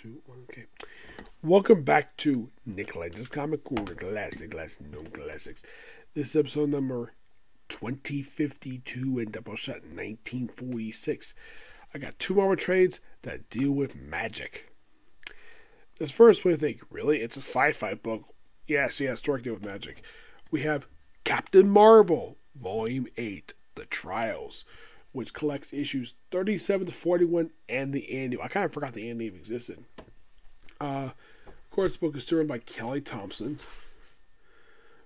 2, 1, okay. Welcome back to Nick Lenz's Comic Corner, Classic, No Classics. This is episode number 2052 in Doubleshot 1946. I got two more trades that deal with magic. This first we think, really? It's a sci-fi book. Yes, story deal with magic. We have Captain Marvel, Volume 8, The Trials, which collects issues 37 to 41 and the annual. I kind of forgot the annual even existed. Of course, the book is written by Kelly Thompson,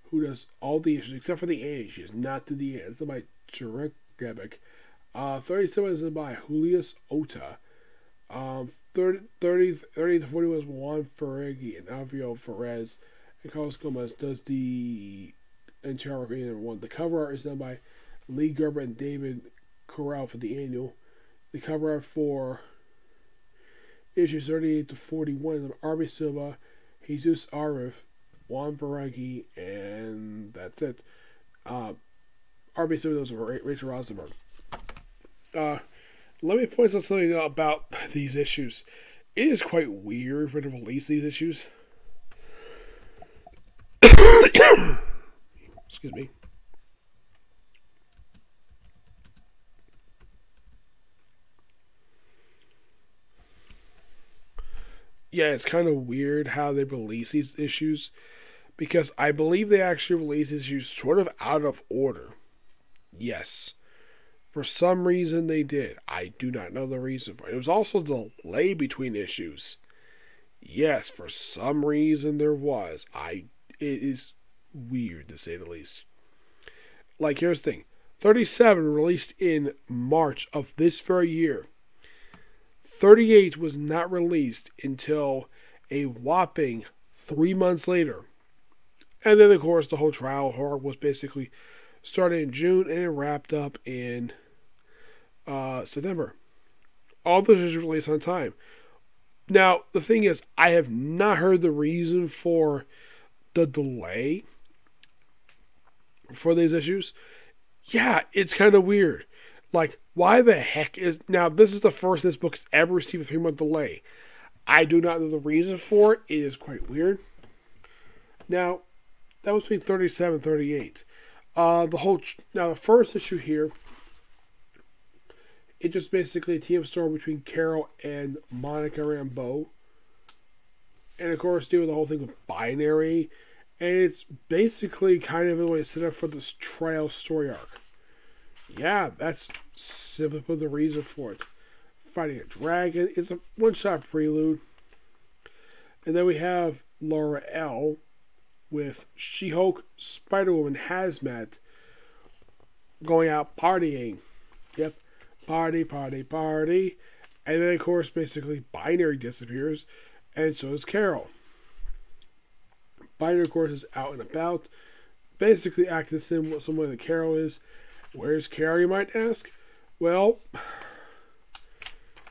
who does all the issues except for the annual issues, not the end. It's by Jarek Gebeck. 37 is by Julius Ota. 30 to 41 is Juan Ferregi and Alvio Ferrez. And Carlos Gomez does the entire one. The cover art is done by Lee Gerber and David Corral for the annual. The cover art for issues 38 to 41 is of Arby Silva, Jesus Arif, Juan Ferregi, and that's it. Arby Silva does Rachel Rosenberg. Let me point out something about these issues. It is quite weird for them to release these issues. Excuse me. Yeah, it's kind of weird how they release these issues, because I believe they actually release issues sort of out of order. Yes. For some reason they did. I do not know the reason for it. It was also a delay between issues. Yes, for some reason there was. It is weird, to say the least. Like, here's the thing. 37 released in March of this very year. 38 was not released until a whopping 3 months later. And then, of course, the whole trial horror was basically started in June and it wrapped up in September. All those issues released on time. Now, the thing is, I have not heard the reason for the delay for these issues. Yeah, it's kind of weird. Like, why the heck is... Now, this is the first this book has ever received a 3-month delay. I do not know the reason for it. It is quite weird. Now, that was between 37 and 38. Now, the first issue here, it just basically a team story between Carol and Monica Rambeau. And, of course, deal with the whole thing with binary. And it's basically kind of a way to set up for this trial story arc. Yeah, that's simply the reason for it. Fighting a dragon is a one-shot prelude. And then we have Laura L. with She-Hulk, Spider-Woman, Hazmat going out partying. Yep, party. And then, of course, basically, Binary disappears, and so is Carol. Binary, of course, is out and about, basically acting similar to Carol is. Where's Carol, you might ask? Well,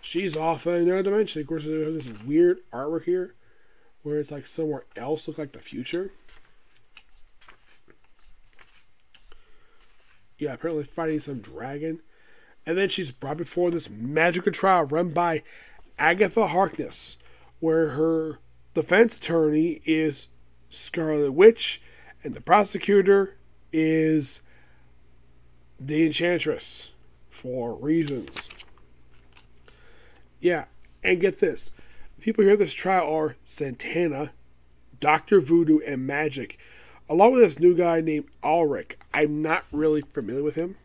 she's off in another dimension. Of course, we have this weird artwork here where it's like somewhere else, look like the future. Yeah, apparently fighting some dragon. And then she's brought before this magical trial run by Agatha Harkness, where her defense attorney is Scarlet Witch and the prosecutor is the Enchantress, for reasons. Yeah, and get this. The people here at this trial are Santana, Dr. Voodoo, and Magic, along with this new guy named Ulrich. I'm not really familiar with him.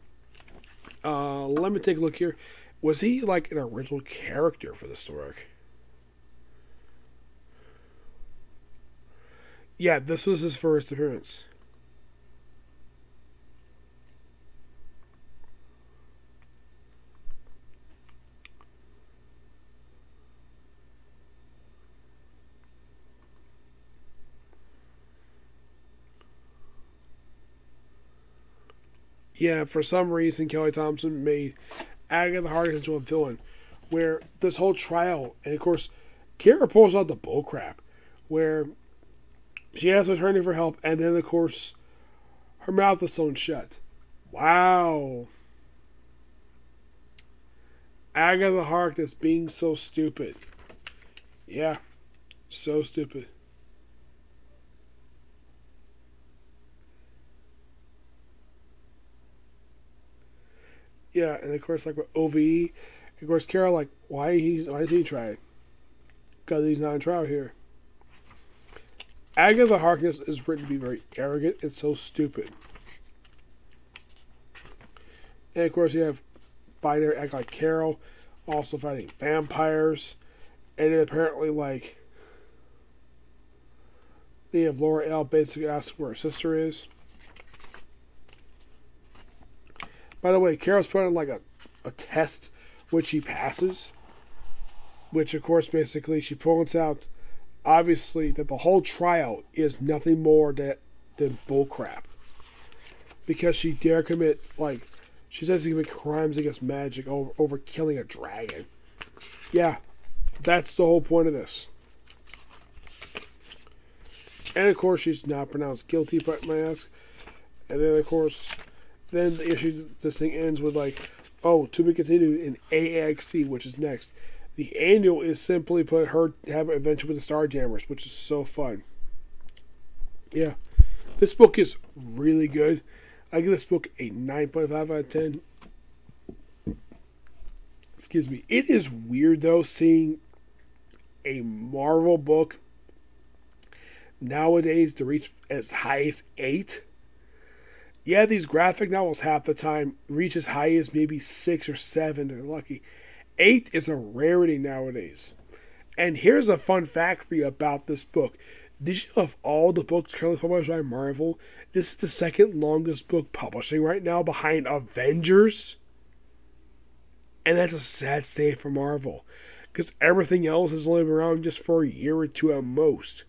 Let me take a look here. Was he like an original character for the story arc? Yeah, this was his first appearance. Yeah, for some reason, Kelly Thompson made Agatha Harkness into a villain. Where this whole trial, and of course, Kara pulls out the bullcrap. Where she asks attorney for help, and then, of course, her mouth is sewn shut. Wow. Agatha Harkness being so stupid. Yeah, so stupid. Yeah, and of course, like with OVE, of course, Carol, like, why is he tried? Because he's not in trial here. Agatha Harkness is written to be very arrogant and so stupid. And of course, you have binary act like Carol, also fighting vampires, and then apparently, like, they have Laura L. basically asking where her sister is. By the way, Carol's put on like a test which she passes, which of course basically she points out obviously that the whole trial is nothing more than bullcrap. Because she dare commit, like, she says she commit crimes against magic over killing a dragon. Yeah, that's the whole point of this. And of course she's not pronounced guilty, but my ask. And then of course, then the issue, this thing ends with like, oh, to be continued in AXC, which is next. The annual is simply put her have an adventure with the Starjammers, which is so fun. Yeah, this book is really good. I give this book a 9.5 out of 10. Excuse me. It is weird though seeing a Marvel book nowadays to reach as high as 8. Yeah, these graphic novels half the time reach as high as maybe 6 or 7. They're lucky. 8 is a rarity nowadays. And here's a fun fact for you about this book. Did you know of all the books currently published by Marvel, this is the second longest book publishing right now behind Avengers? And that's a sad state for Marvel. Because everything else has only been around just for a year or two at most.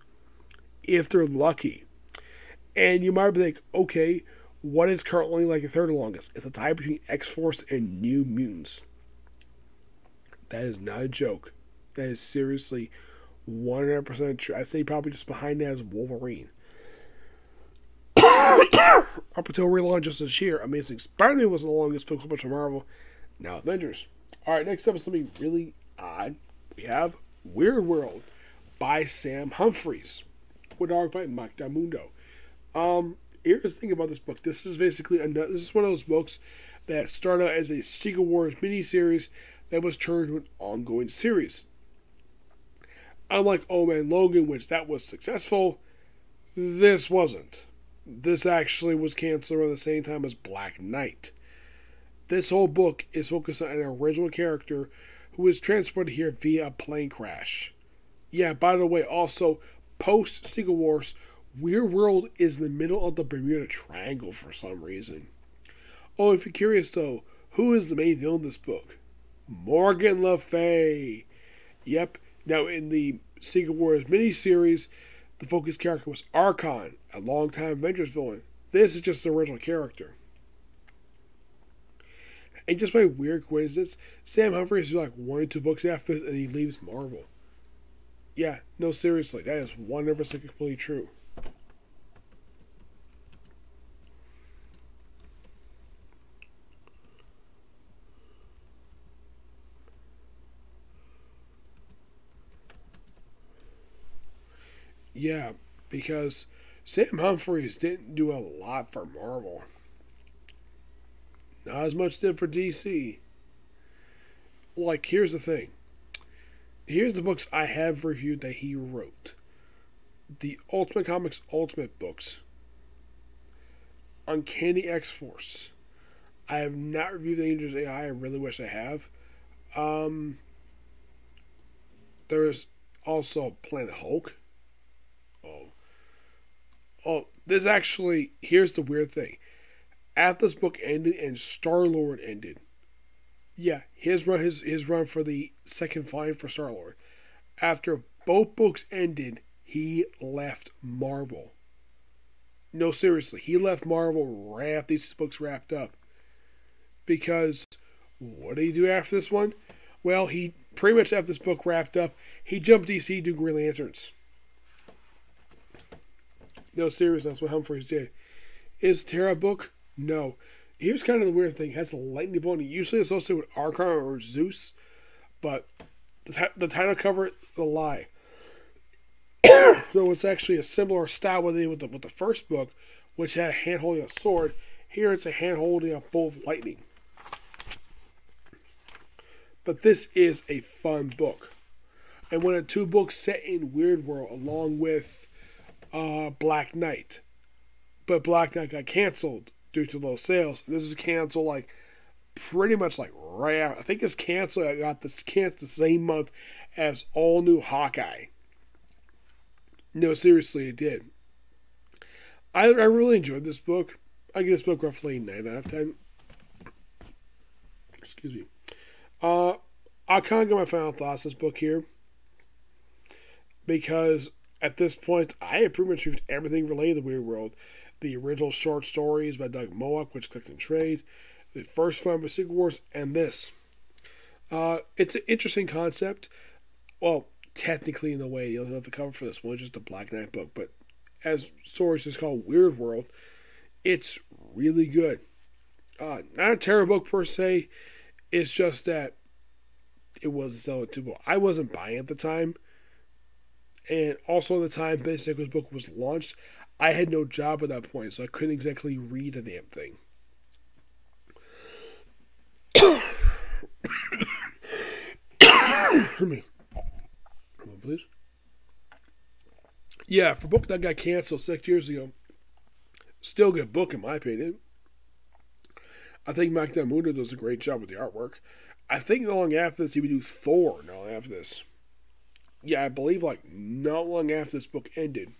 If they're lucky. And you might be like, okay, what is currently like the third longest? It's a tie between X-Force and New Mutants. That is not a joke. That is seriously 100% true. I'd say probably just behind that is Wolverine. Up until relaunch just this year, Amazing Spider-Man was the longest book published by Marvel. Now Avengers. Alright, next up is something really odd. We have Weird World by Sam Humphries, with art by Mike Damundo. Here's the thing about this book. This is basically this is one of those books that started out as a Secret Wars miniseries that was turned into an ongoing series. Unlike Old Man Logan, which that was successful, this wasn't. This actually was canceled around the same time as Black Knight. This whole book is focused on an original character who was transported here via a plane crash. Yeah, by the way, also, post-Secret Wars, Weird World is in the middle of the Bermuda Triangle for some reason. Oh, if you're curious though, who is the main villain in this book? Morgan Le Fay. Yep. Now in the Secret Wars miniseries, the focus character was Archon, a longtime Avengers villain. This is just the original character. And just by weird coincidence, Sam Humphries is like 1 or 2 books after this and he leaves Marvel. Yeah, no, seriously, that is 100% completely true. Yeah, because Sam Humphries didn't do a lot for Marvel. Not as much did for DC. Like, here's the thing. Here's the books I have reviewed that he wrote. The Ultimate Comics Ultimate books. Uncanny X-Force. I have not reviewed the Angels AI. I really wish I have. There's also Planet Hulk. Oh, this actually, here's the weird thing. After this book ended and Star-Lord ended, yeah, his run for the second volume for Star-Lord. After both books ended, he left Marvel. No, seriously, he left Marvel right after these books wrapped up. Because, what did he do after this one? Well, he pretty much after this book wrapped up, he jumped DC to do Green Lanterns. No, seriously, that's what Humphries did. Is Terra book? No. Here's kind of the weird thing. It has a lightning bolt, usually associated with Archon or Zeus, but the title cover is a lie. So it's actually a similar style with the first book, which had a hand holding a sword. Here it's a hand holding a bolt of lightning. But this is a fun book. And one of two books set in Weird World along with Black Knight. But Black Knight got canceled due to low sales. And this was canceled like pretty much like right after. I think it's canceled. I got this canceled the same month as All New Hawkeye. No, seriously, it did. I really enjoyed this book. I give this book roughly 9 out of 10. Excuse me. I'll kind of get my final thoughts on this book here. Because at this point, I have pretty much reviewed everything related to the Weird World. The original short stories by Doug Moak, which clicked and trade. The first film of Secret Wars, and this. It's an interesting concept. Well, technically in a way, you'll have to cover for this one, just a Black Knight book. But as stories is called Weird World, it's really good. Not a terrible book per se. It's just that it was so too. I wasn't buying at the time. And also at the time basically this book was launched, I had no job at that point, so I couldn't exactly read a damn thing. Me. Come on, please. Yeah, for a book that got canceled 6 years ago, still a good book in my opinion. I think Mike Damuda does a great job with the artwork. I think not long after this he would do Thor not long after this. Yeah, I believe like not long after this book ended,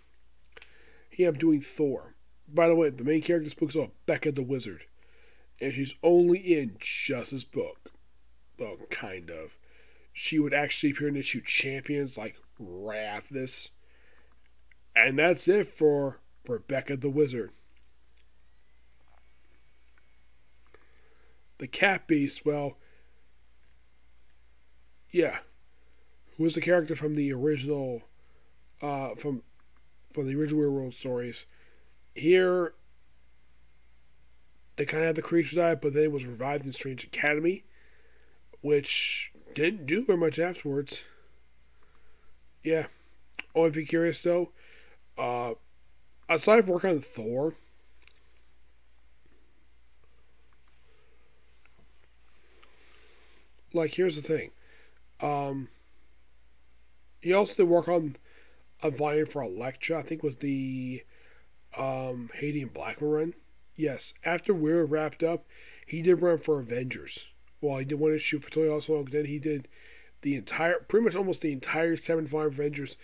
he ended up doing Thor. By the way, the main character of this book is about Becca the Wizard. And she's only in just this book. Well, kind of. She would actually appear in issue Champions like right after this. And that's it for Becca the Wizard. The Cat Beast, well, yeah. Who was the character from the original, from the original Weird World stories. Here, they kind of had the creature die, but then it was revived in Strange Academy, which didn't do very much afterwards. Yeah. Oh, if you're curious though, aside from working on Thor, like here's the thing. He also did work on a volume for Elektra. I think was the Haiti and Blackman run. Yes, after Weird wrapped up, he did run for Avengers. Well, he did one issue for Toy also. Then he did the entire, pretty much almost the entire 7-volume Avengers,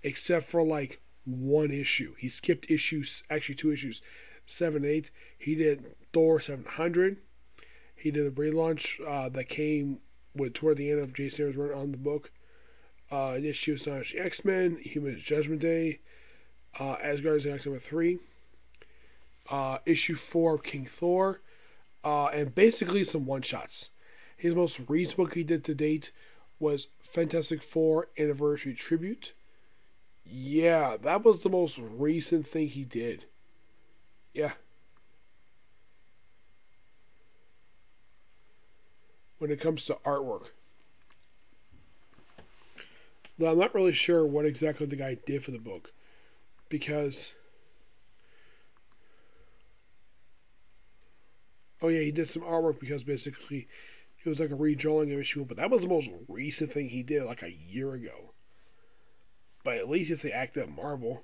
except for like one issue. He skipped issues, actually 2 issues, 7 and 8. He did Thor 700. He did a relaunch that came with toward the end of Jason Aaron's run on the book. An issue of Astonishing X-Men, Human Judgment Day, Asgard's Galaxy number 3, issue 4 of King Thor, and basically some one-shots. His most recent book he did to date was Fantastic Four Anniversary Tribute. Yeah, that was the most recent thing he did. Yeah. When it comes to artwork. Now, I'm not really sure what exactly the guy did for the book. Because... oh yeah, he did some artwork because basically it was like a redrawing of issue 1, but that was the most recent thing he did like a year ago. But at least it's the act at Marvel.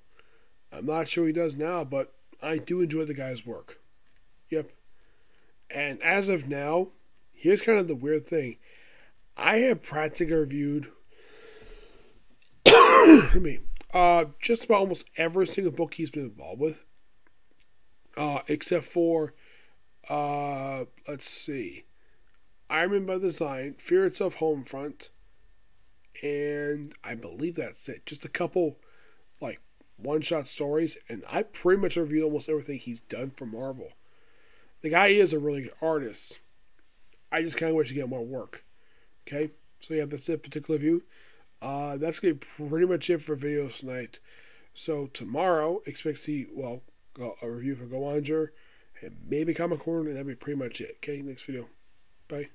I'm not sure he does now, but I do enjoy the guy's work. Yep. And as of now, here's kind of the weird thing. I have practically reviewed just about almost every single book he's been involved with. Except for let's see, Iron Man by Design, Fear Itself, Homefront, and I believe that's it. Just a couple like one-shot stories, and I pretty much reviewed almost everything he's done for Marvel. The guy is a really good artist. I just kind of wish to get more work. Okay, so yeah, that's it. Particular review. That's gonna be pretty much it for videos tonight. So tomorrow, expect to see a review for Go Onger. And maybe Comic Corner, and that'll be pretty much it. Okay, next video. Bye.